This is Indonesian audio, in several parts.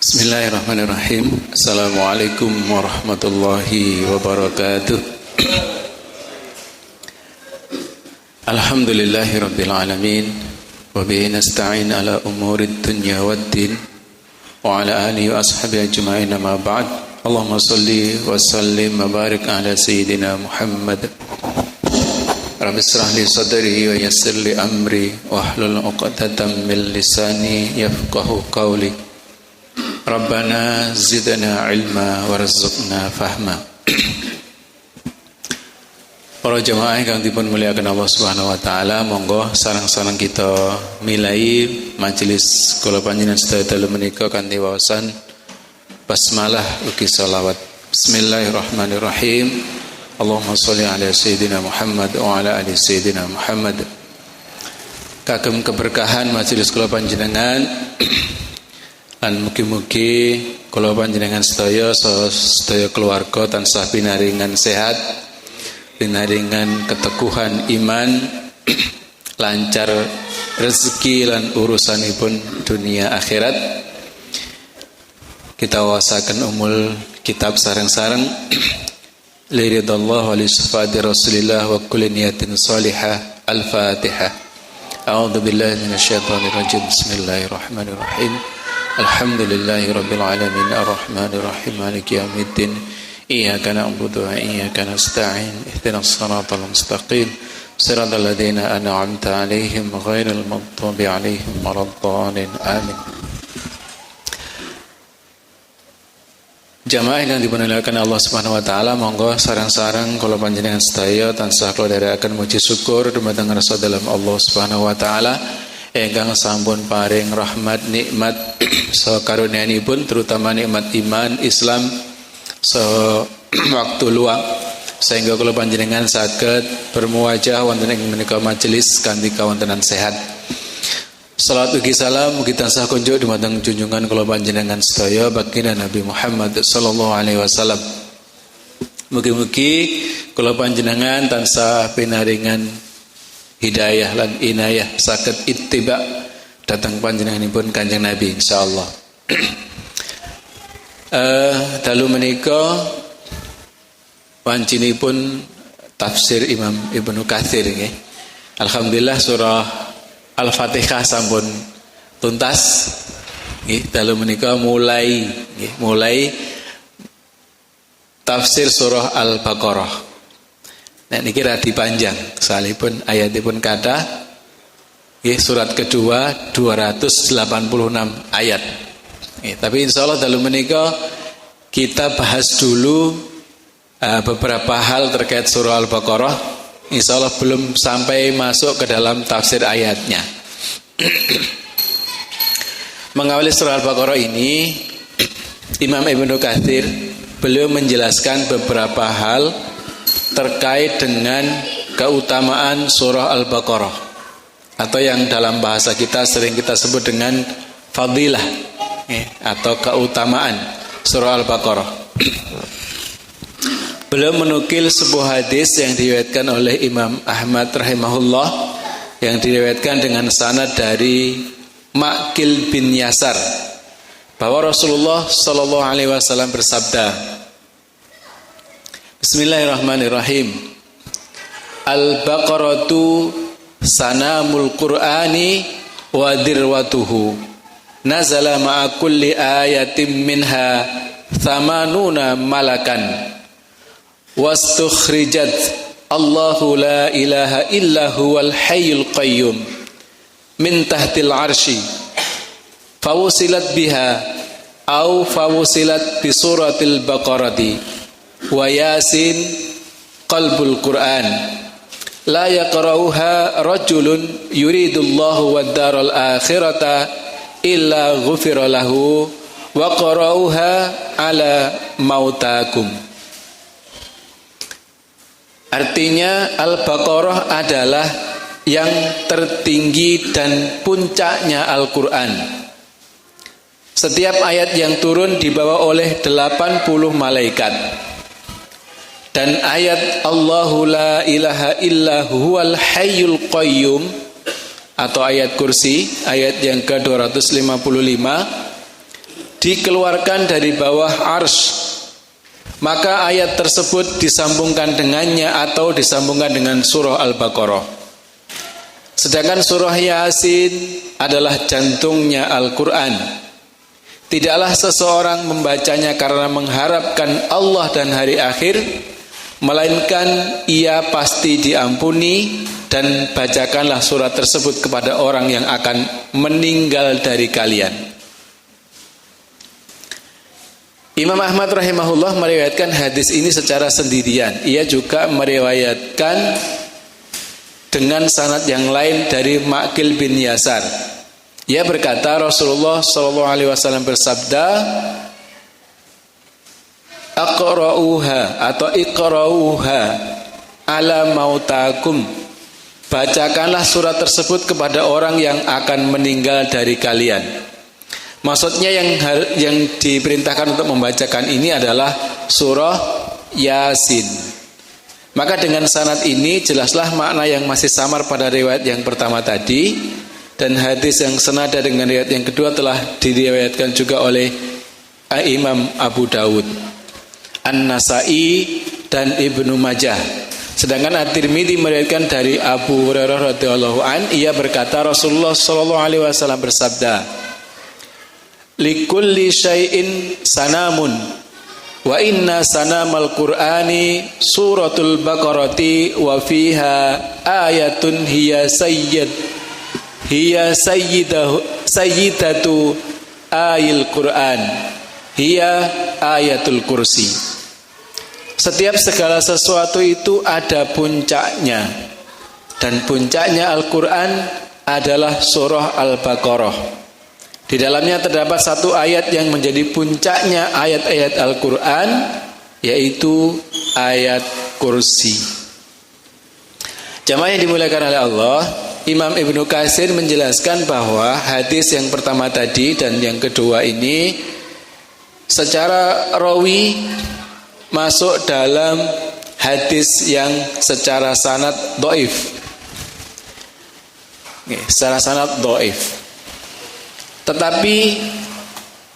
Bismillahirrahmanirrahim. Assalamualaikum warahmatullahi wabarakatuh. Alhamdulillahi rabbil alamin. Wa bihi nasta'in ala umurid dunya waddin. Wa ala alihi wa ashabihi ajma'in, amma ba'd. Allahumma salli wa sallim wa barik ala sayyidina Muhammad. Rabbi israh li sadri wa yassir li amri wahlul 'uqdatam min lisani yafqahu qawli. Rabbana zidna ilma warzuqna fahma. Para jemaah ingkang dipun muliakan Allah Subhanahu wa taala, monggo sareng-sareng kita milai majelis kula panjenengan sedaya dalu menika kanthi waosan basmalah ugi selawat. Bismillahirrahmanirrahim. Allahumma sholli ala sayyidina Muhammad wa ala ali sayyidina Muhammad. Kagem keberkahan majelis kula panjenengan lan mugi-mugi kula panjenengan sedaya keluarga tansah pinaringan sehat, pinaringan keteguhan iman, lancar rezeki lan urusanipun dunia akhirat. Kita wasaken umul kitab sareng-sareng liridallahu wa li sifati rasulillah wa kulli niyatin salihah. Al-Fatihah. A'udzu billahi minasyaitonir rajim. Bismillahirrahmanirrahim. Alhamdulillahi rabbil alamin, arrahmanir rahim, maliki yaumiddin. Iyyaka na'budu wa iyyaka nasta'in. Ihdinas siratal mustaqim, siratal ladzina an'amta 'alaihim ghairil maghdubi 'alaihim waladdallin. Amin. Jamaah yang dimuliakan Allah Subhanahu wa taala, monggo sareng-sareng kula panjenengan sedaya tansah kula dherekaken muji syukur dumateng rasa dalam Allah Subhanahu wa taala ingkang sampun paring rahmat nikmat saha karunianipun, terutama nikmat iman Islam waktu luang sehingga kula panjenengan saged bermuwajah wonten ing menika majelis kanthi kawontenan sehat. Salawat ugi salam mugi tansah kunjuk dumateng junjungan kula panjenengan sedaya baginda Nabi Muhammad sallallahu alaihi wasallam. Mugi-mugi kula panjenengan tansah pinaringan hidayah lan inayah saged ittiba datang panjenenganipun Kanjeng Nabi insyaallah. Dalu menika wancinipun tafsir Imam Ibnu Katsir nggih. Alhamdulillah surah Al-Fatihah sampun tuntas nggih. Dalu menika mulai tafsir surah Al-Baqarah. Nek niki radi panjang, salipun ayatipun kathah nggih, surat kedua 286 ayat. Tapi insyaallah dalu menika kita bahas dulu beberapa hal terkait surah Al-Baqarah. Insyaallah belum sampai masuk ke dalam tafsir ayatnya. Mengawali surah Al-Baqarah ini, Imam Ibnu Katsir beliau menjelaskan beberapa hal terkait dengan keutamaan surah Al-Baqarah, atau yang dalam bahasa kita sering kita sebut dengan fadilah atau keutamaan surah Al-Baqarah. Beliau menukil sebuah hadis yang diriwayatkan oleh Imam Ahmad rahimahullah, yang diriwayatkan dengan sanad dari Ma'qil bin Yasar, bahwa Rasulullah sallallahu alaihi wasallam bersabda, Bismillahirrahmanirrahim. Al-Baqaratu sanamul Qur'ani wa dirwatuhu. Nazala ma'a kulli ayatin minha thamanuna malakan. Wastukhrijat Allahu la ilaha illa huwal hayyul qayyum min tahtil arsy. Fawusilat biha au fawusilat bi suratil Baqarati. Wa Yasin qalbul Quran la yaqra'uha rajulun yuridullahu wad-daral akhirata illa ghufira lahu wa qara'uha ala mautakum. Artinya Al-Baqarah adalah yang tertinggi dan puncaknya Al-Quran. Setiap ayat yang turun dibawa oleh 80 malaikat. Dan ayat Allahu la ilaha illa huwal hayyul qayyum atau ayat kursi, ayat yang ke-255, dikeluarkan dari bawah arsy, maka ayat tersebut disambungkan dengannya atau disambungkan dengan surah Al-Baqarah. Sedangkan surah Yasin adalah jantungnya Al-Quran. Tidaklah seseorang membacanya karena mengharapkan Allah dan hari akhir, melainkan ia pasti diampuni. Dan bacakanlah surat tersebut kepada orang yang akan meninggal dari kalian. Imam Ahmad rahimahullah meriwayatkan hadis ini secara sendirian. Ia juga meriwayatkan dengan sanad yang lain dari Ma'qil bin Yasar. Ia berkata, Rasulullah SAW bersabda, Aqra'uha atau Iqra'uha ala mautakum. Bacakanlah surat tersebut kepada orang yang akan meninggal dari kalian. Maksudnya yang diperintahkan untuk membacakan ini adalah surah Yasin. Maka dengan sanad ini jelaslah makna yang masih samar pada riwayat yang pertama tadi, dan hadis yang senada dengan riwayat yang kedua telah diriwayatkan juga oleh Imam Abu Dawud, An-Nasai dan Ibnu Majah. Sedangkan At-Tirmidzi meriwayatkan dari Abu Hurairah radhiyallahu an, ia berkata Rasulullah sallallahu alaihi wasallam bersabda, "Likulli syai'in sanamun wa inna sanamal Qur'ani suratul Baqarati wa fiha ayatun hiya sayyidatu ayil Qur'an hiya ayatul kursi." Setiap segala sesuatu itu ada puncaknya, dan puncaknya Al-Quran adalah surah Al-Baqarah. Di dalamnya terdapat satu ayat yang menjadi puncaknya ayat-ayat Al-Quran, yaitu ayat kursi. Jamaah yang dimuliakan oleh Allah, Imam Ibnu Katsir menjelaskan bahwa hadis yang pertama tadi dan yang kedua ini secara rawi masuk dalam hadis yang secara sanad dhaif. Secara sanad dhaif. Tetapi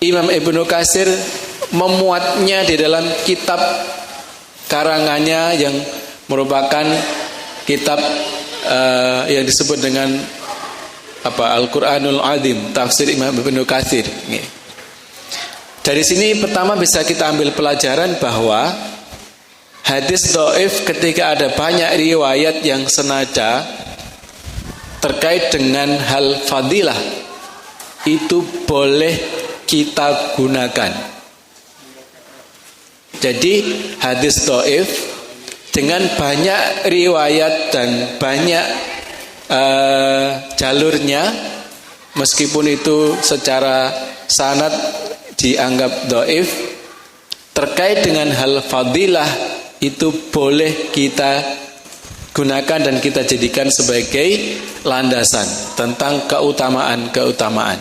Imam Ibnu Katsir memuatnya di dalam kitab karangannya yang merupakan kitab yang disebut dengan Al-Qur'anul Azim, tafsir Imam Ibnu Katsir. Dari sini pertama bisa kita ambil pelajaran bahwa hadis dhaif ketika ada banyak riwayat yang senada terkait dengan hal fadilah itu boleh kita gunakan. Jadi hadis dhaif dengan banyak riwayat dan banyak jalurnya, meskipun itu secara sanad dianggap dhaif, terkait dengan hal fadilah itu boleh kita gunakan dan kita jadikan sebagai landasan tentang keutamaan.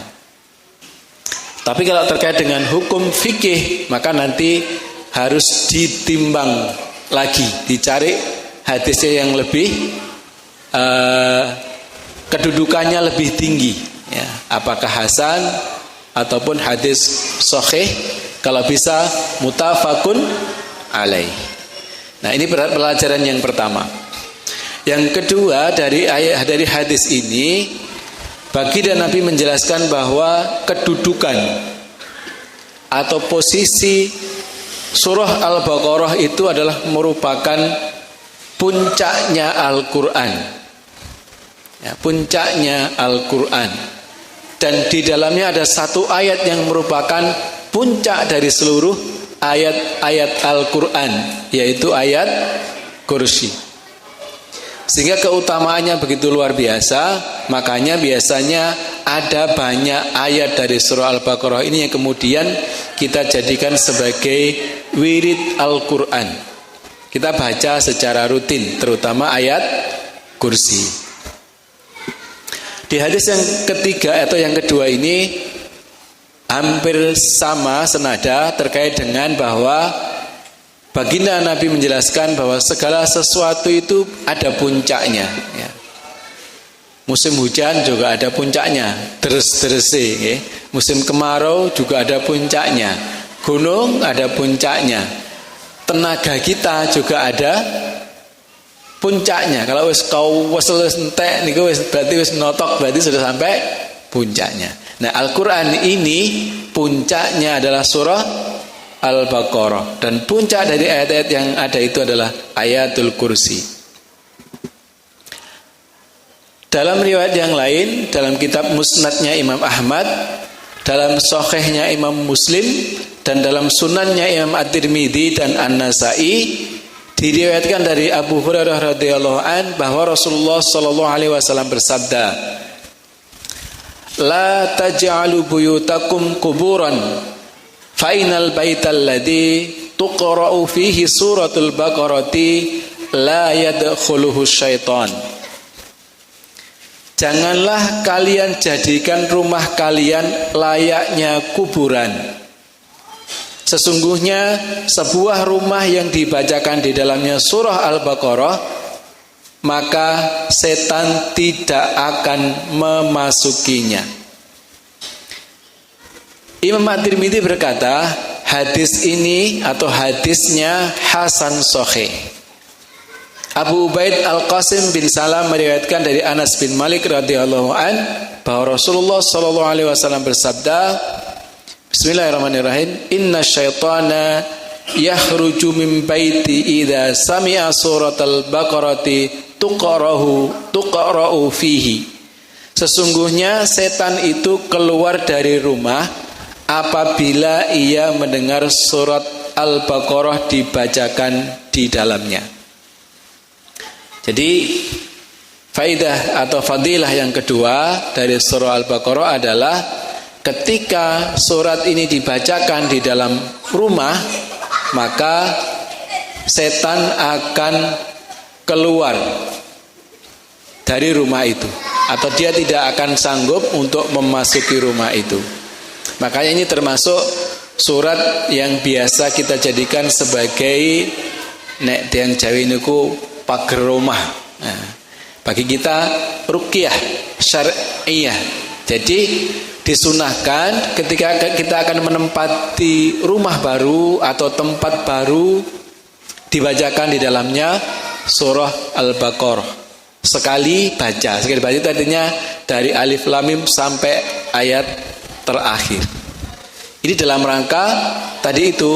Tapi kalau terkait dengan hukum fikih, maka nanti harus ditimbang lagi, dicari hadisnya yang lebih kedudukannya lebih tinggi, ya, apakah hasan ataupun hadis sahih, kalau bisa mutafakun alaih. Nah, ini pelajaran yang pertama. Yang kedua dari hadis ini, baginda Nabi menjelaskan bahwa kedudukan atau posisi surah Al-Baqarah itu adalah merupakan puncaknya Al-Quran, ya, puncaknya Al-Quran. Dan di dalamnya ada satu ayat yang merupakan puncak dari seluruh ayat-ayat Al-Quran, yaitu ayat kursi. Sehingga keutamaannya begitu luar biasa. Makanya biasanya ada banyak ayat dari surah Al-Baqarah ini yang kemudian kita jadikan sebagai wirid Al-Quran. Kita baca secara rutin, terutama ayat kursi. Di hadis yang ketiga atau yang kedua ini hampir sama senada terkait dengan bahwa baginda Nabi menjelaskan bahwa segala sesuatu itu ada puncaknya, ya. Musim hujan juga ada puncaknya, deres-derese, nggih. Musim kemarau juga ada puncaknya. Gunung ada puncaknya. Tenaga kita juga ada puncaknya. Kalau wis kau wis entek niku wis berarti wis notok, berarti sudah sampai puncaknya. Nah, Al-Qur'an ini puncaknya adalah surah Al-Baqarah, dan puncak dari ayat-ayat yang ada itu adalah ayatul kursi. Dalam riwayat yang lain, dalam kitab Musnadnya Imam Ahmad, dalam Sahihnya Imam Muslim, dan dalam Sunannya Imam At-Tirmidzi dan An-Nasa'i, diriwayatkan dari Abu Hurairah radhiyallahu an bahwa Rasulullah sallallahu alaihi wasallam bersabda, "La taj'alu buyutakum kuburan, fa inal baital ladzi tuqra'u fihi suratul Baqarati la yadkhuluhu syaitan." Janganlah kalian jadikan rumah kalian layaknya kuburan. Sesungguhnya sebuah rumah yang dibacakan di dalamnya surah Al-Baqarah, maka setan tidak akan memasukinya. Imam At-Tirmidzi berkata, hadis ini atau hadisnya hasan sahih. Abu Ubaid Al-Qasim bin Salam meriwayatkan dari Anas bin Malik radhiyallahu an bahwa Rasulullah sallallahu alaihi wasallam bersabda, Bismillahirrahmanirrahim, "Inna syaitana yakhruju min baiti idza sami'a suratal Baqarati tuqra'u fihi." Sesungguhnya setan itu keluar dari rumah apabila ia mendengar surat Al-Baqarah dibacakan di dalamnya. Jadi faidah atau fadilah yang kedua dari surah Al-Baqarah adalah ketika surat ini dibacakan di dalam rumah, maka setan akan keluar dari rumah itu, atau dia tidak akan sanggup untuk memasuki rumah itu. Makanya ini termasuk surat yang biasa kita jadikan sebagai nek tiang Jawi niku pager rumah. Nah, bagi kita ruqyah syar'iyah. Jadi disunahkan ketika kita akan menempati rumah baru atau tempat baru, dibacakan di dalamnya surah Al-Baqarah. Sekali baca itu artinya dari alif lam mim sampai ayat terakhir. Ini dalam rangka tadi itu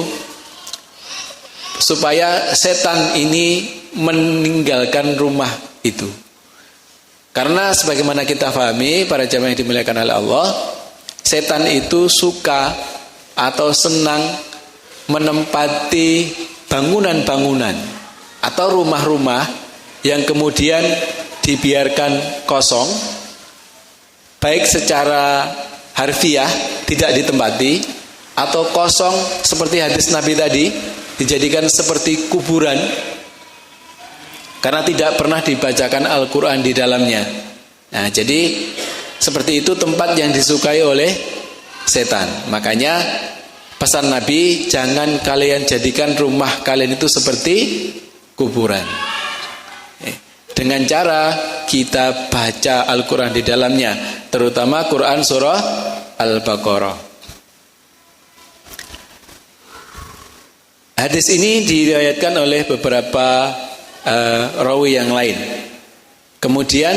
supaya setan ini meninggalkan rumah itu. Karena sebagaimana kita pahami para jamaah yang dimuliakan oleh Allah, setan itu suka atau senang menempati bangunan-bangunan atau rumah-rumah yang kemudian dibiarkan kosong, baik secara harfiah tidak ditempati, atau kosong seperti hadis Nabi tadi, dijadikan seperti kuburan karena tidak pernah dibacakan Al-Quran di dalamnya. Nah, jadi seperti itu tempat yang disukai oleh setan. Makanya pesan Nabi, jangan kalian jadikan rumah kalian itu seperti kuburan. Dengan cara kita baca Al-Quran di dalamnya, terutama Quran surah Al-Baqarah. Hadis ini diriwayatkan oleh beberapa rawi yang lain. Kemudian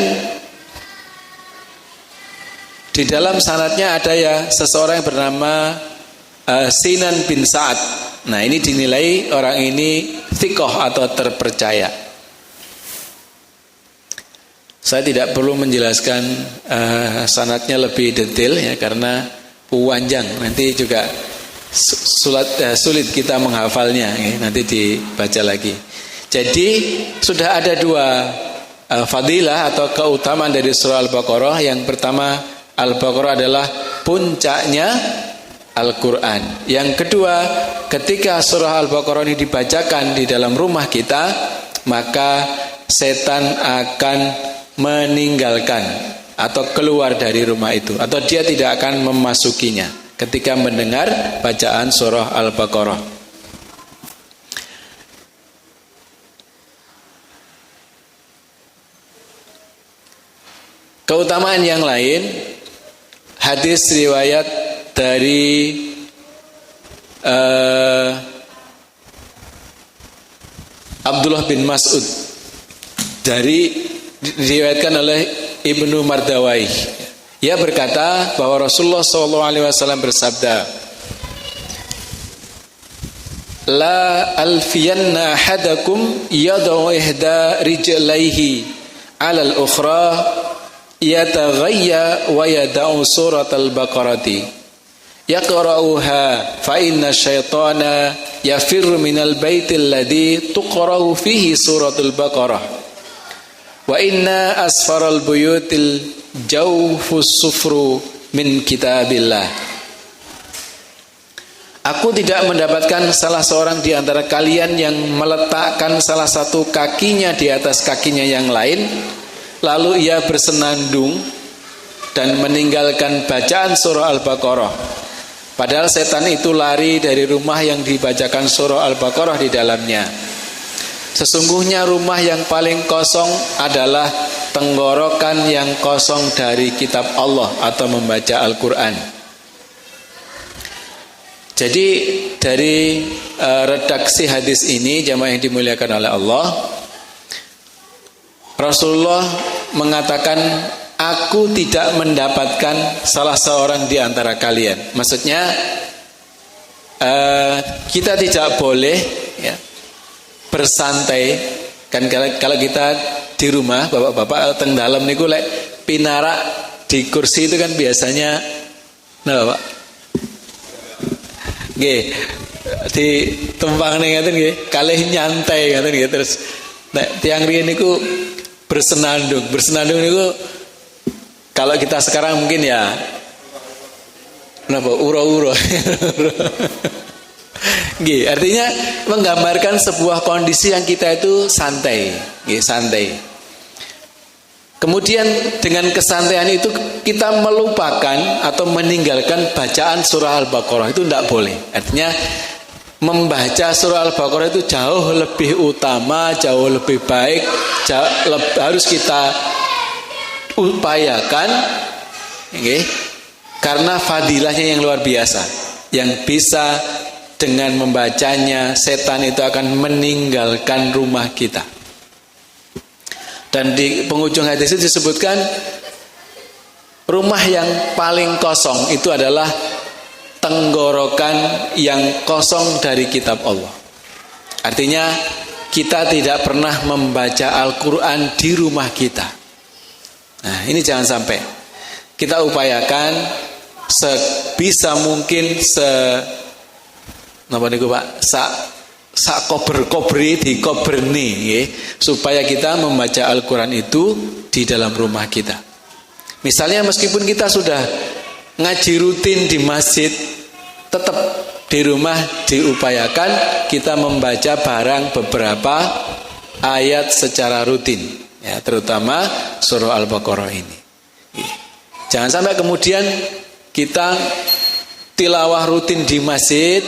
di dalam sanadnya ada ya seseorang yang bernama Sinan bin Sa'ad. Nah, ini dinilai orang ini thiqah atau terpercaya. Saya tidak perlu menjelaskan sanadnya lebih detail ya, karena panjang, nanti juga sulit kita menghafalnya ya, nanti dibaca lagi. Jadi sudah ada dua fadilah atau keutamaan dari surah Al-Baqarah. Yang pertama, Al-Baqarah adalah puncaknya Al-Quran. Yang kedua, ketika surah Al-Baqarah ini dibacakan di dalam rumah kita, maka setan akan meninggalkan atau keluar dari rumah itu, atau dia tidak akan memasukinya ketika mendengar bacaan surah Al-Baqarah. Keutamaan yang lain, hadis riwayat dari Abdullah bin Mas'ud, diriwayatkan oleh Ibnu Mardawai. Ia berkata bahwa Rasulullah SAW bersabda, la alfiyanna ahadakum yad'u ihda rijlaihi 'ala al-ukhra yataghayya wa yad'u surat al-baqarati yaqra'uha fa inna syaitana yafirru minal baitil ladzi tuqra'u fihi suratul baqarah wa inna asfaral buyutil jawfus sufru min kitabillah. Aku tidak mendapatkan salah seorang di antara kalian yang meletakkan salah satu kakinya di atas kakinya yang lain, lalu ia bersenandung dan meninggalkan bacaan surah Al-Baqarah. Padahal setan itu lari dari rumah yang dibacakan surah Al-Baqarah di dalamnya. Sesungguhnya rumah yang paling kosong adalah tenggorokan yang kosong dari kitab Allah atau membaca Al-Quran. Jadi dari redaksi hadis ini, jamaah yang dimuliakan oleh Allah, Rasulullah mengatakan, aku tidak mendapatkan salah seorang di antara kalian. Maksudnya kita tidak boleh ya, bersantai. Kan kalau kita di rumah, bapak-bapak teng dalam niku lek pinara di kursi itu kan biasanya, nah Pak, nggih, di tumpang ning ngaten nggih, kalih nyantai ngaten nggih, terus nek tiyang riyen niku bersenandung niku kalau kita sekarang mungkin ya napa uro-uro. Nggih, artinya menggambarkan sebuah kondisi yang kita itu santai, nggih, santai. Kemudian dengan kesantaian itu kita melupakan atau meninggalkan bacaan surah Al-Baqarah, itu tidak boleh. Artinya membaca surah Al-Baqarah itu jauh lebih utama, jauh lebih baik, harus kita upayakan, okay? Karena fadilahnya yang luar biasa, yang bisa dengan membacanya setan itu akan meninggalkan rumah kita. Dan di penghujung hadis itu disebutkan rumah yang paling kosong itu adalah tenggorokan yang kosong dari kitab Allah. Artinya kita tidak pernah membaca Al-Quran di rumah kita. Nah, ini jangan sampai. Kita upayakan sebisa mungkin napa niku Pak? Sak kober-kobri di koberni nggih, supaya kita membaca Al-Quran itu di dalam rumah kita. Misalnya meskipun kita sudah ngaji rutin di masjid, tetap di rumah diupayakan kita membaca beberapa ayat secara rutin, ya, terutama surah Al-Baqarah ini. Jangan sampai kemudian kita tilawah rutin di masjid,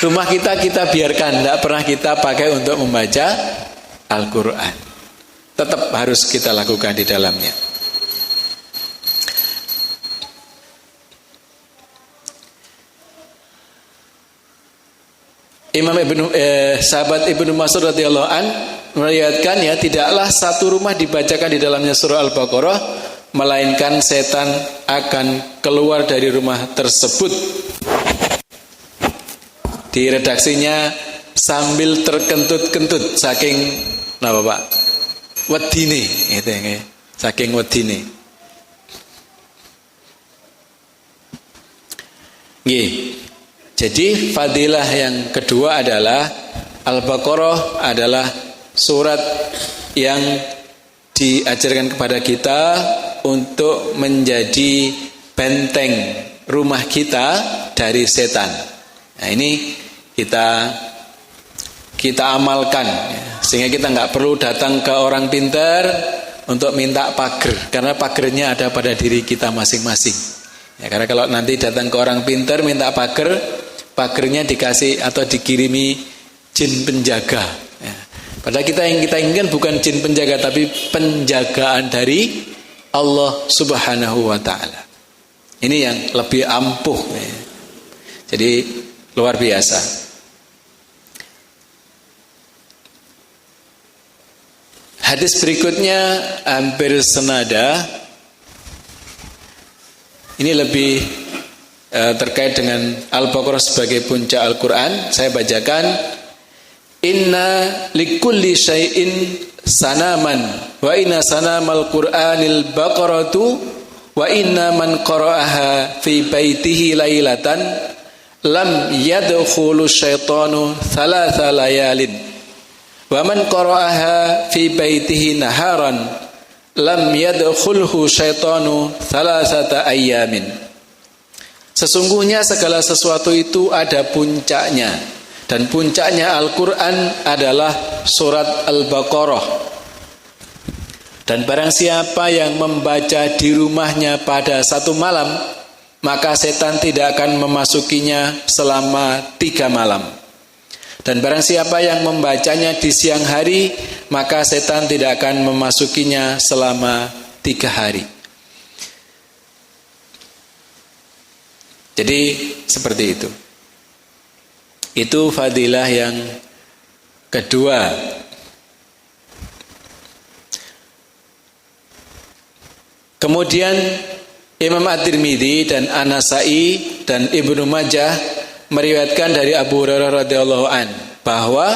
rumah kita biarkan, tidak pernah kita pakai untuk membaca Al-Quran. Tetap harus kita lakukan di dalamnya. Sahabat Ibnu Mas'ud radhiyallahu an meriwayatkan, ya, tidaklah satu rumah dibacakan di dalamnya surah Al-Baqarah melainkan setan akan keluar dari rumah tersebut. Di redaksinya sambil terkentut-kentut saking napa Pak? Wedine, gitu ya, saking wedine. Nggih. Jadi fadilah yang kedua adalah Al-Baqarah adalah surat yang diajarkan kepada kita untuk menjadi benteng rumah kita dari setan. Nah, ini kita amalkan, sehingga kita nggak perlu datang ke orang pintar untuk minta pagar, karena pagernya ada pada diri kita masing-masing. Ya, karena kalau nanti datang ke orang pintar minta pagernya dikasih atau dikirimi jin penjaga. Ya. Padahal yang kita inginkan bukan jin penjaga, tapi penjagaan dari Allah Subhanahu wa ta'ala. Ini yang lebih ampuh. Jadi luar biasa. Hadis berikutnya hampir senada. Ini lebih terkait dengan Al-Baqarah sebagai puncak Al-Quran. Saya bacakan. Inna likulli syai'in sanaman wa inna sanamal Qur'anil Baqaratu wa inna man qara'aha fi baitihi lailatan lam yadkhulu syaitanu thalatha layalin wa man qara'aha fi baitihi naharan lam yadkhulhu syaitanu thalathata ayyamin. Sesungguhnya segala sesuatu itu ada puncaknya, dan puncaknya Al-Quran adalah surat Al-Baqarah. Dan barang siapa yang membaca di rumahnya pada satu malam, maka setan tidak akan memasukinya selama 3 malam. Dan barang siapa yang membacanya di siang hari, maka setan tidak akan memasukinya selama 3 hari. Jadi seperti itu. Itu fadilah yang kedua. Kemudian Imam At-Tirmidzi dan An-Nasa'i dan Ibnu Majah meriwayatkan dari Abu Hurairah radhiyallahu an bahwa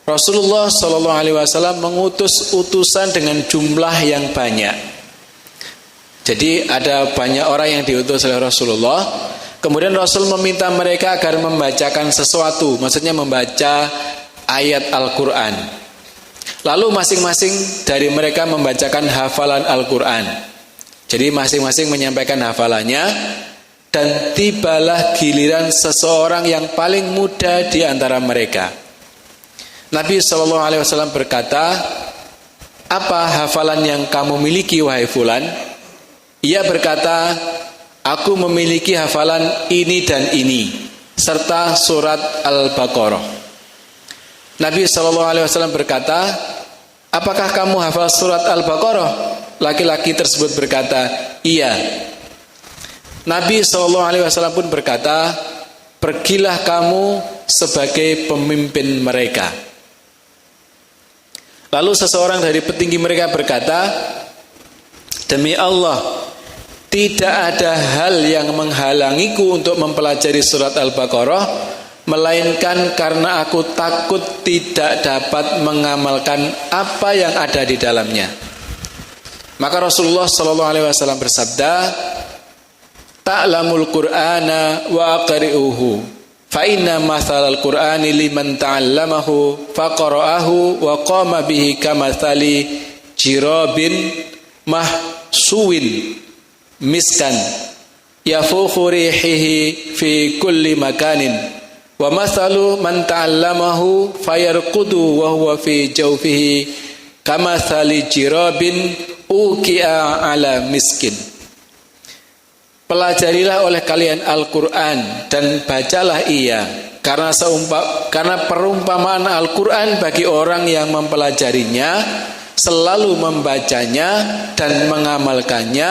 Rasulullah sallallahu alaihi wasallam mengutus utusan dengan jumlah yang banyak. Jadi ada banyak orang yang diutus oleh Rasulullah. Kemudian Rasul meminta mereka agar membacakan sesuatu, maksudnya membaca ayat Al-Quran. Lalu masing-masing dari mereka membacakan hafalan Al-Quran. Jadi masing-masing menyampaikan hafalannya. Dan tibalah giliran seseorang yang paling muda di antara mereka. Nabi SAW berkata, apa hafalan yang kamu miliki wahai fulan? Ia berkata, aku memiliki hafalan ini dan ini, serta surat Al-Baqarah. Nabi SAW berkata, apakah kamu hafal surat Al-Baqarah? Laki-laki tersebut berkata, iya. Nabi SAW pun berkata, pergilah kamu sebagai pemimpin mereka. Lalu seseorang dari petinggi mereka berkata, demi Allah, tidak ada hal yang menghalangiku untuk mempelajari surat Al-Baqarah, melainkan karena aku takut tidak dapat mengamalkan apa yang ada di dalamnya. Maka Rasulullah SAW bersabda, ta'lamul Qur'ana wa aqri'uhu, fa inna mathalal Qur'ani liman ta'allamahu faqara'ahu wa qama bihi kamathali jirabin mahsuwin miskan yafukhu rihihi fi kulli makanin wa mathalu man ta'allamahu fayarqudu wa huwa fi jawfihi kamathali jirabin uqi'a ala miskin. Pelajarilah oleh kalian Al-Quran dan bacalah ia, karena perumpamaan Al-Quran bagi orang yang mempelajarinya, selalu membacanya dan mengamalkannya,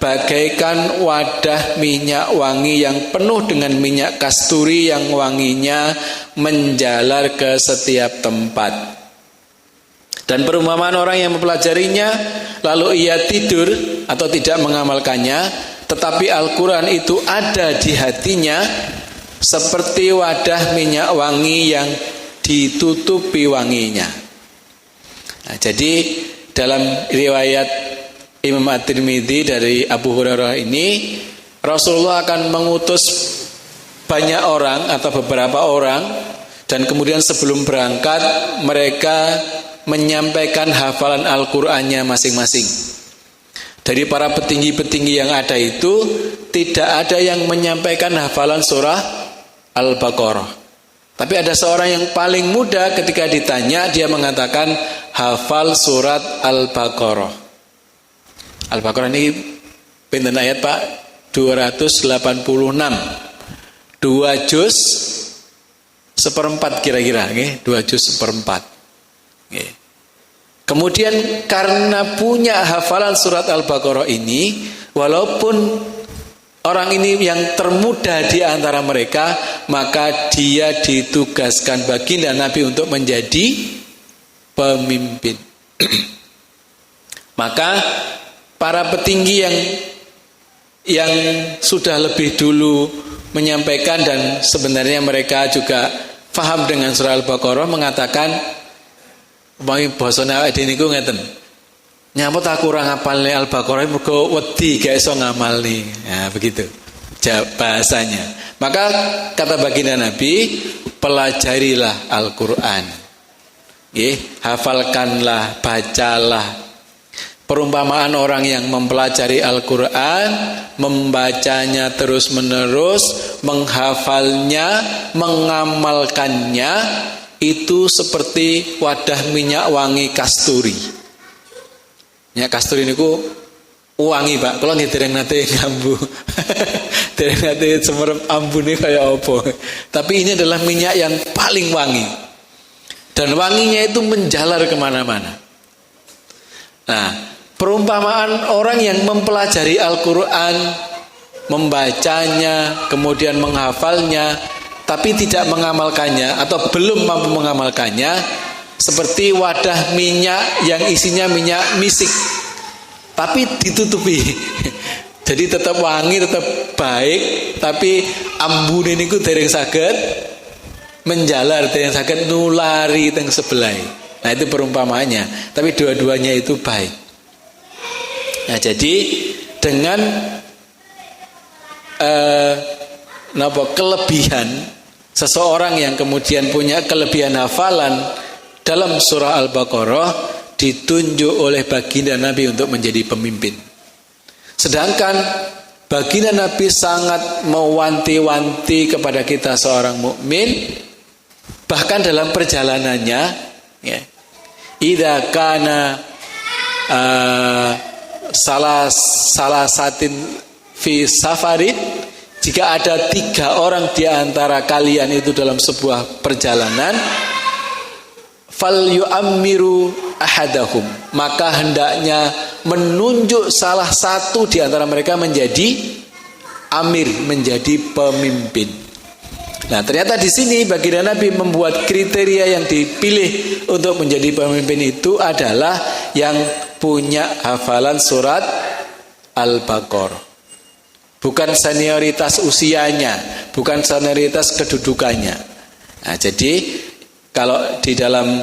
bagaikan wadah minyak wangi yang penuh dengan minyak kasturi yang wanginya menjalar ke setiap tempat. Dan perumpamaan orang yang mempelajarinya lalu ia tidur atau tidak mengamalkannya, tetapi Al-Quran itu ada di hatinya seperti wadah minyak wangi yang ditutupi wanginya. Nah, jadi dalam riwayat Imam At-Tirmidzi dari Abu Hurairah ini, Rasulullah akan mengutus banyak orang atau beberapa orang, dan kemudian sebelum berangkat mereka menyampaikan hafalan Al-Qur'annya masing-masing. Dari para petinggi-petinggi yang ada itu, tidak ada yang menyampaikan hafalan surah Al-Baqarah. Tapi ada seorang yang paling muda, ketika ditanya dia mengatakan hafal surat Al-Baqarah. Al-Baqarah ini pinten ayat Pak? 286. 2 juz seperempat kira-kira, nggih, 2 juz seperempat. Nggih. Kemudian karena punya hafalan surat Al-Baqarah ini, walaupun orang ini yang termuda di antara mereka, maka dia ditugaskan baginda Nabi untuk menjadi pemimpin. Maka para petinggi yang sudah lebih dulu menyampaikan dan sebenarnya mereka juga paham dengan surah Al-Baqarah mengatakan, "Umpami basane awake dhewe niku ngeten. Nyamut aku ora ngapalne Al-Baqarah mergo wedi gak iso ngamalne." Nah, begitu bahasanya. Maka kata baginda Nabi, pelajarilah Al-Qur'an. Hafalkanlah, bacalah. Perumpamaan orang yang mempelajari Al-Quran, membacanya terus-menerus, menghafalnya, mengamalkannya, itu seperti wadah minyak wangi kasturi. Minyak kasturi ini wangi, Pak. Kalau nggak dereng nate ngambu, dereng nate semerep ambune kayak apa. Tapi ini adalah minyak yang paling wangi, dan wanginya itu menjalar kemana-mana. Nah, perumpamaan orang yang mempelajari Al-Quran, membacanya, kemudian menghafalnya, tapi tidak mengamalkannya atau belum mampu mengamalkannya, seperti wadah minyak yang isinya minyak misik, tapi ditutupi. Jadi tetap wangi, tetap baik, tapi ambune niku dereng saged menjalar, dereng saged nulari teng sebelah. Nah, itu perumpamaannya. Tapi dua-duanya itu baik. Nah, jadi dengan kelebihan seseorang yang kemudian punya kelebihan hafalan dalam surah Al-Baqarah ditunjuk oleh baginda Nabi untuk menjadi pemimpin. Sedangkan baginda Nabi sangat mewanti-wanti kepada kita seorang mukmin, bahkan dalam perjalanannya, ya, idza kana salah satin fi safarin, jika ada 3 orang di antara kalian itu dalam sebuah perjalanan, fal yu'ammiru ahadahum, maka hendaknya menunjuk salah satu di antara mereka menjadi amir, menjadi pemimpin. Nah, ternyata di sini baginda Nabi membuat kriteria yang dipilih untuk menjadi pemimpin itu adalah yang punya hafalan surat Al-Baqarah. Bukan senioritas usianya, bukan senioritas kedudukannya. Nah, jadi kalau di dalam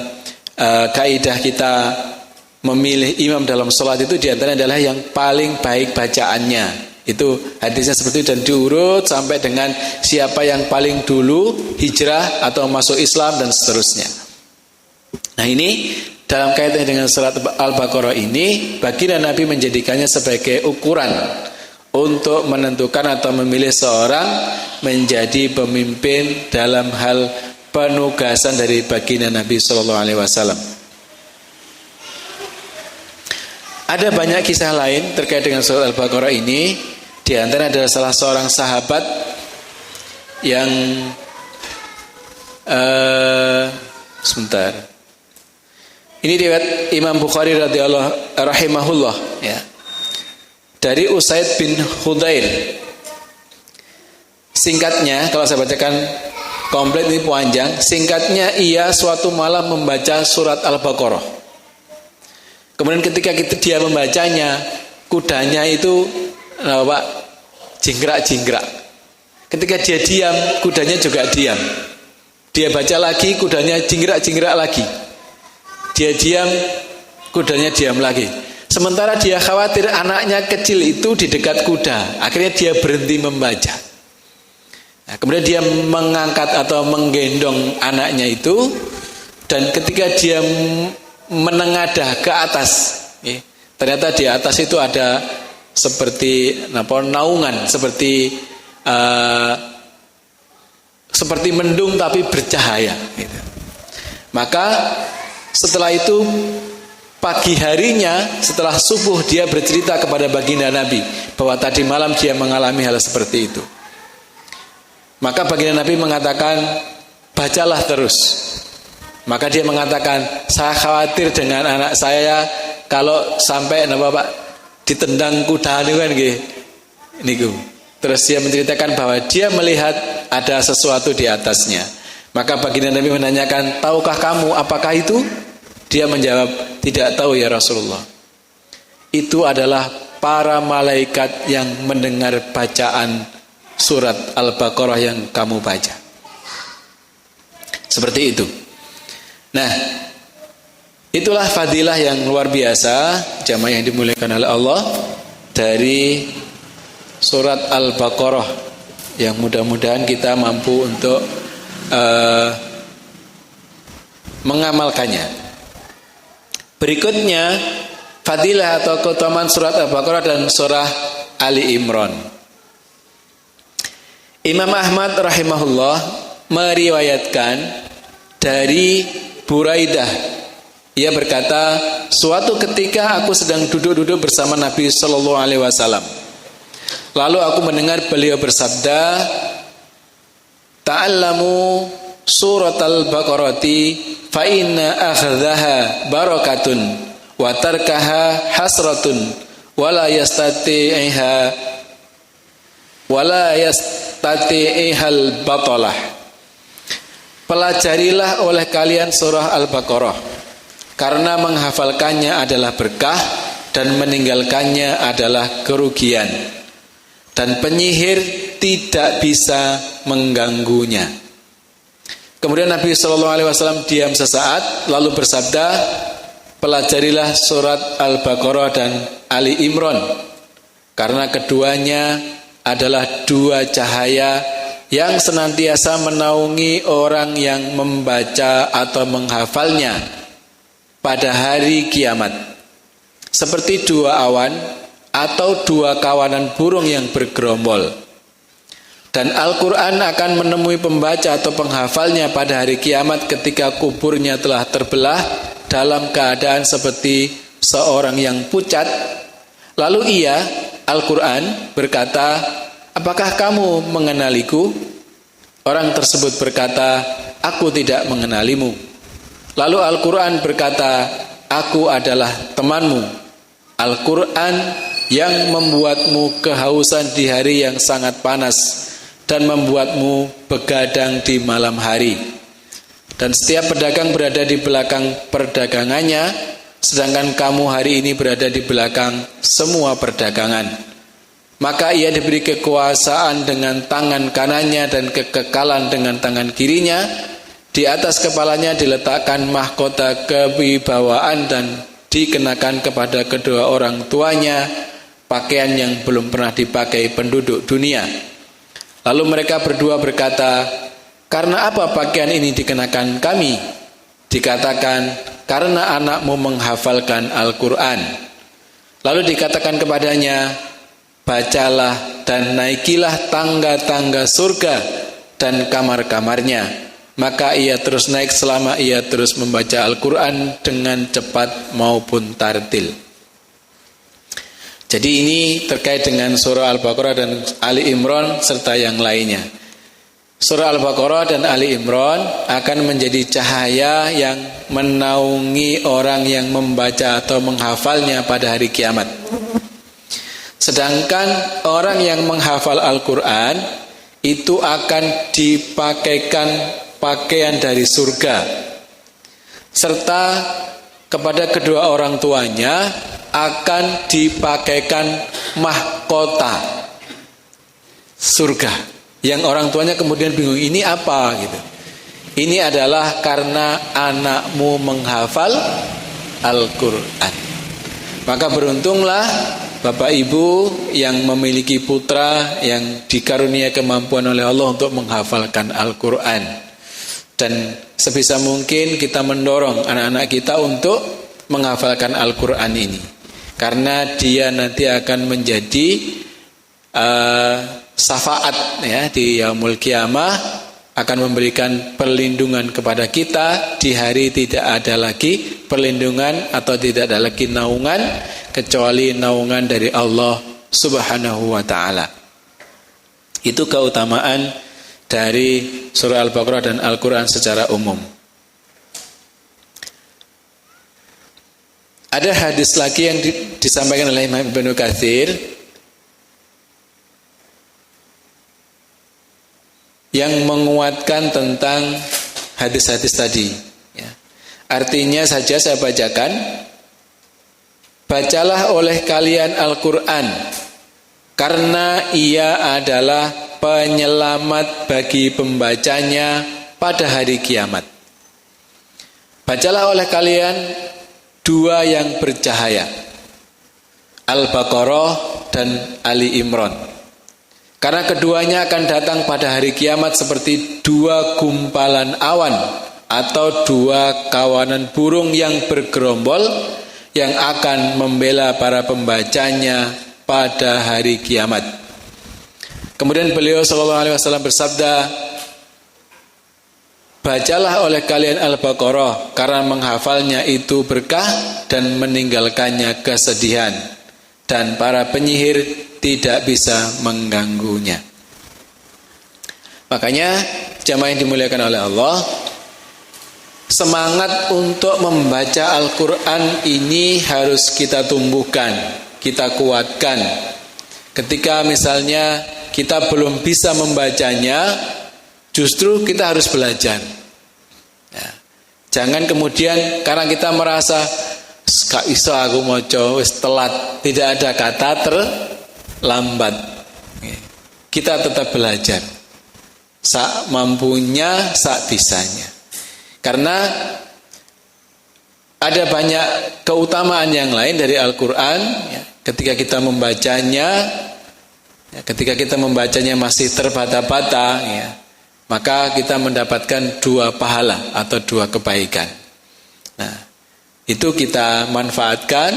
kaidah kita memilih imam dalam sholat itu diantaranya adalah yang paling baik bacaannya. Itu hadisnya seperti itu, dan diurut sampai dengan siapa yang paling dulu hijrah atau masuk Islam dan seterusnya. Nah, ini dalam kaitannya dengan surat Al-Baqarah ini, baginda Nabi menjadikannya sebagai ukuran untuk menentukan atau memilih seorang menjadi pemimpin dalam hal penugasan dari baginda Nabi SAW. Ada banyak kisah lain terkait dengan surat Al-Baqarah ini. Di antara adalah salah seorang sahabat yang sebentar. Ini riwayat Imam Bukhari radhiyallahu rahimahullah, ya. Dari Usaid bin Khudair. Singkatnya, kalau saya bacakan komplit ini panjang. Singkatnya, ia suatu malam membaca surat Al-Baqarah. Kemudian ketika dia membacanya, kudanya itu jingkrak-jingkrak. Ketika dia diam, kudanya juga diam. Dia baca lagi, kudanya jingkrak-jingkrak lagi. Dia diam, kudanya diam lagi. Sementara dia khawatir anaknya kecil itu di dekat kuda. Akhirnya dia berhenti membaca. Nah, kemudian dia mengangkat atau menggendong anaknya itu, dan ketika dia menengadah ke atas, ternyata di atas itu ada seperti naungan, seperti mendung tapi bercahaya, gitu. Maka setelah itu pagi harinya setelah subuh dia bercerita kepada baginda Nabi bahwa tadi malam dia mengalami hal seperti itu. Maka baginda Nabi mengatakan, bacalah terus. Maka dia mengatakan, saya khawatir dengan anak saya kalau sampai Pak ditendang kuda kan niku. Terus dia menceritakan bahwa dia melihat ada sesuatu di atasnya. Maka baginda Nabi menanyakan, tahukah kamu apakah itu? Dia menjawab, tidak tahu ya Rasulullah. Itu adalah para malaikat yang mendengar bacaan surat Al-Baqarah yang kamu baca. Seperti itu. Nah, itulah fadilah yang luar biasa jamaah yang dimuliakan oleh Allah dari surat Al-Baqarah yang mudah-mudahan kita mampu untuk mengamalkannya. Berikutnya fadilah atau keutamaan surat Al-Baqarah dan surah Ali Imran. Imam Ahmad rahimahullah meriwayatkan dari Buraidah, ia berkata, suatu ketika aku sedang duduk-duduk bersama Nabi Sallallahu Alaihi Wasallam. Lalu aku mendengar beliau bersabda, ta'allamu surat al-Baqarati fa inna akhadhaha barakatun wa tarkaha hasratun wala yastati'ihal batalah. Pelajarilah oleh kalian surah Al-Baqarah, karena menghafalkannya adalah berkah dan meninggalkannya adalah kerugian, dan penyihir tidak bisa mengganggunya. Kemudian Nabi SAW diam sesaat lalu bersabda, pelajarilah surat Al-Baqarah dan Ali Imran, karena keduanya adalah dua cahaya yang senantiasa menaungi orang yang membaca atau menghafalnya pada hari kiamat, seperti dua awan atau dua kawanan burung yang bergerombol. Dan Al-Quran akan menemui pembaca atau penghafalnya pada hari kiamat ketika kuburnya telah terbelah dalam keadaan seperti seorang yang pucat. Lalu ia, Al-Quran, berkata, apakah kamu mengenaliku? Orang tersebut berkata, aku tidak mengenalimu. Lalu Al-Quran berkata, aku adalah temanmu. Al-Quran yang membuatmu kehausan di hari yang sangat panas dan membuatmu begadang di malam hari. Dan setiap pedagang berada di belakang perdagangannya, sedangkan kamu hari ini berada di belakang semua perdagangan. Maka ia diberi kekuasaan dengan tangan kanannya dan kekekalan dengan tangan kirinya. Di atas kepalanya diletakkan mahkota kewibawaan dan dikenakan kepada kedua orang tuanya pakaian yang belum pernah dipakai penduduk dunia. Lalu mereka berdua berkata, karena apa pakaian ini dikenakan kami? Dikatakan, karena anakmu menghafalkan Al-Quran. Lalu dikatakan kepadanya, bacalah dan naikilah tangga-tangga surga dan kamar-kamarnya. Maka ia terus naik selama ia terus membaca Al-Quran dengan cepat maupun tartil. Jadi ini terkait dengan surah Al-Baqarah dan Ali Imran serta yang lainnya. Surah Al-Baqarah dan Ali Imran akan menjadi cahaya yang menaungi orang yang membaca atau menghafalnya pada hari kiamat. Sedangkan orang yang menghafal Al-Quran itu akan dipakaikan pakaian dari surga, serta kepada kedua orang tuanya akan dipakaikan mahkota surga, yang orang tuanya kemudian bingung, ini apa gitu. Ini adalah karena anakmu menghafal Al-Quran. Maka beruntunglah Bapak Ibu yang memiliki putra yang dikarunia kemampuan oleh Allah untuk menghafalkan Al-Quran. Dan sebisa mungkin kita mendorong anak-anak kita untuk menghafalkan Al-Quran ini, karena dia nanti akan menjadi syafaat ya di yaumul qiyamah, akan memberikan perlindungan kepada kita di hari tidak ada lagi perlindungan atau tidak ada lagi naungan kecuali naungan dari Allah Subhanahu wa taala. Itu keutamaan dari surah Al-Baqarah dan Al-Quran secara umum. Ada hadis lagi yang disampaikan oleh Imam Ibnu Katsir yang menguatkan tentang hadis-hadis tadi. Ya. Artinya saja saya bacakan. Bacalah oleh kalian Al-Quran, karena ia adalah penyelamat bagi pembacanya pada hari kiamat. Bacalah oleh kalian dua yang bercahaya, Al-Baqarah dan Ali Imran. Karena keduanya akan datang pada hari kiamat seperti dua gumpalan awan atau dua kawanan burung yang bergerombol yang akan membela para pembacanya pada hari kiamat. Kemudian beliau SAW bersabda, bacalah oleh kalian Al-Baqarah karena menghafalnya itu berkah dan meninggalkannya kesedihan, dan para penyihir tidak bisa mengganggunya. Makanya jamaah yang dimuliakan oleh Allah, semangat untuk membaca Al-Quran ini harus kita tumbuhkan, kita kuatkan. Ketika misalnya kita belum bisa membacanya, justru kita harus belajar. Ya. Jangan kemudian karena kita merasa gak iso aku maca wis telat, tidak ada kata terlambat. Kita tetap belajar. Sak mampunya, sak bisanya. Karena ada banyak keutamaan yang lain dari Al-Quran ya, ketika kita membacanya masih terbata-bata ya, maka kita mendapatkan dua pahala atau dua kebaikan. Nah, itu kita manfaatkan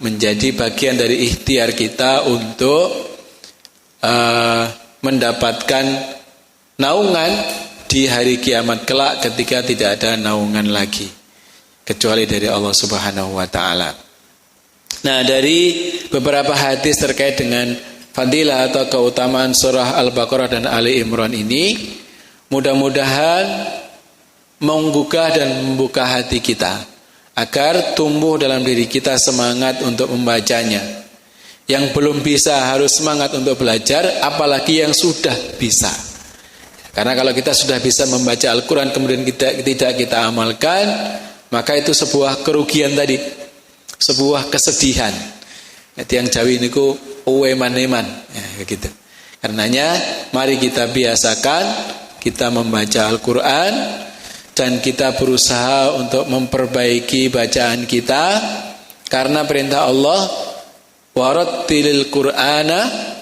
menjadi bagian dari ikhtiar kita untuk mendapatkan naungan di hari kiamat kelak ketika tidak ada naungan lagi kecuali dari Allah Subhanahu wa taala. Nah, dari beberapa hadis terkait dengan fadilah atau keutamaan surah Al-Baqarah dan Ali Imran ini, mudah-mudahan menggugah dan membuka hati kita agar tumbuh dalam diri kita semangat untuk membacanya. Yang belum bisa harus semangat untuk belajar, apalagi yang sudah bisa. Karena kalau kita sudah bisa membaca Al-Quran kemudian tidak kita amalkan, maka itu sebuah kerugian tadi, sebuah kesedihan. Yang Jawi ini ku uwe-man-eman ya, gitu. Karenanya mari kita biasakan kita membaca Al-Quran dan kita berusaha untuk memperbaiki bacaan kita, karena perintah Allah warattilil Qur'ana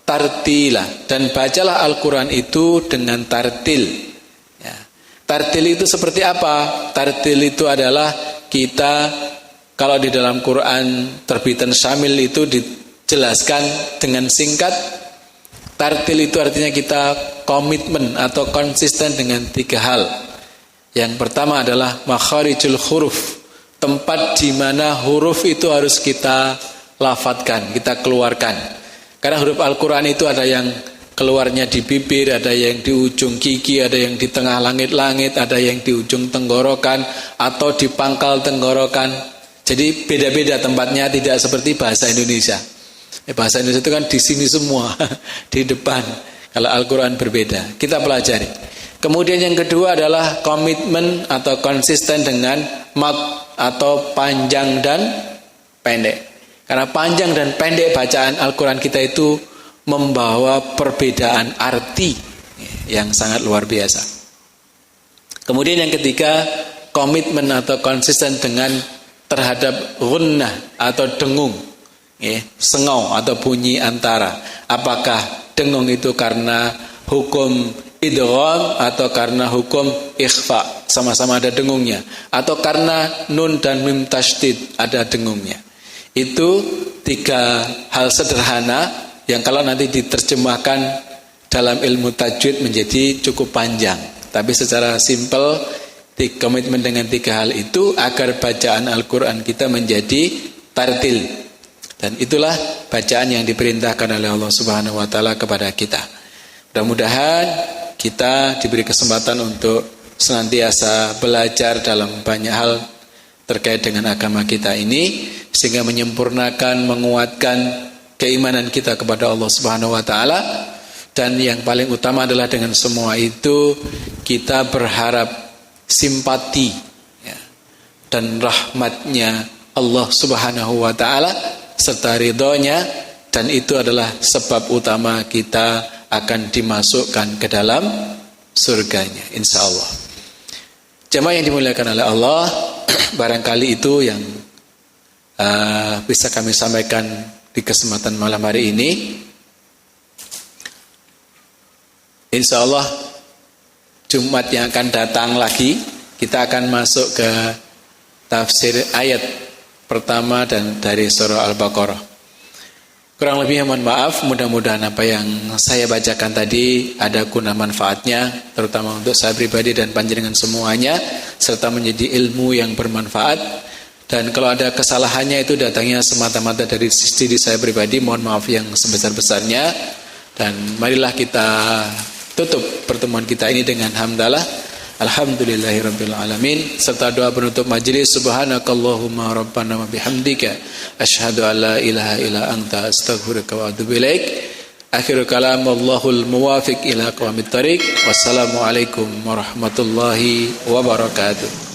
tartila, dan bacalah Al-Quran itu dengan tartil ya. Tartil itu seperti apa? Tartil itu adalah kita, kalau di dalam Quran terbitan Syamil itu dijelaskan dengan singkat. Tartil itu artinya kita komitmen atau konsisten dengan tiga hal. Yang pertama adalah makharijul huruf, tempat di mana huruf itu harus kita lafadzkan, kita keluarkan. Karena huruf Al-Quran itu ada yang keluarnya di bibir, ada yang di ujung gigi, ada yang di tengah langit-langit, ada yang di ujung tenggorokan, atau di pangkal tenggorokan. Jadi beda-beda tempatnya, tidak seperti bahasa Indonesia. Bahasa Indonesia itu kan di sini semua, di depan. Kalau Al-Quran berbeda, kita pelajari. Kemudian yang kedua adalah komitmen atau konsisten dengan mad atau panjang dan pendek. Karena panjang dan pendek bacaan Al-Quran kita itu membawa perbedaan arti yang sangat luar biasa. Kemudian yang ketiga, komitmen atau konsisten dengan terhadap gunnah atau dengung, sengau atau bunyi antara. Apakah dengung itu karena hukum idgham atau karena hukum ikhfa, sama-sama ada dengungnya, atau karena nun dan mim tasydid ada dengungnya. Itu tiga hal sederhana yang kalau nanti diterjemahkan dalam ilmu tajwid menjadi cukup panjang. Tapi secara simpel, komitmen dengan tiga hal itu agar bacaan Al-Quran kita menjadi tartil. Dan itulah bacaan yang diperintahkan oleh Allah Subhanahu wa taala kepada kita. Mudah-mudahan kita diberi kesempatan untuk senantiasa belajar dalam banyak hal, terkait dengan agama kita ini, sehingga menyempurnakan, menguatkan keimanan kita kepada Allah Subhanahu wa taala. Dan yang paling utama adalah dengan semua itu kita berharap simpati ya, dan rahmatnya Allah Subhanahu wa taala serta ridhonya, dan itu adalah sebab utama kita akan dimasukkan ke dalam surganya insyaallah. Jemaah yang dimuliakan oleh Allah, barangkali itu yang bisa kami sampaikan di kesempatan malam hari ini. Insyaallah Jumat yang akan datang lagi kita akan masuk ke tafsir ayat pertama dan dari surah Al-Baqarah. Kurang lebih mohon maaf, mudah-mudahan apa yang saya bacakan tadi ada guna manfaatnya, terutama untuk saya pribadi dan panjenengan semuanya, serta menjadi ilmu yang bermanfaat. Dan kalau ada kesalahannya itu datangnya semata-mata dari diri saya pribadi, mohon maaf yang sebesar-besarnya. Dan marilah kita tutup pertemuan kita ini dengan hamdalah alhamdulillahirabbil alamin serta doa penutup majelis. Subhanakallahumma rabbana wa bihamdika asyhadu an la ilaha illa anta astaghfiruka wa atubu ilaik. Akhirul kalam, wallahul muwafiq ila aqwamit thariq. Wassalamu alaikum warahmatullahi wabarakatuh.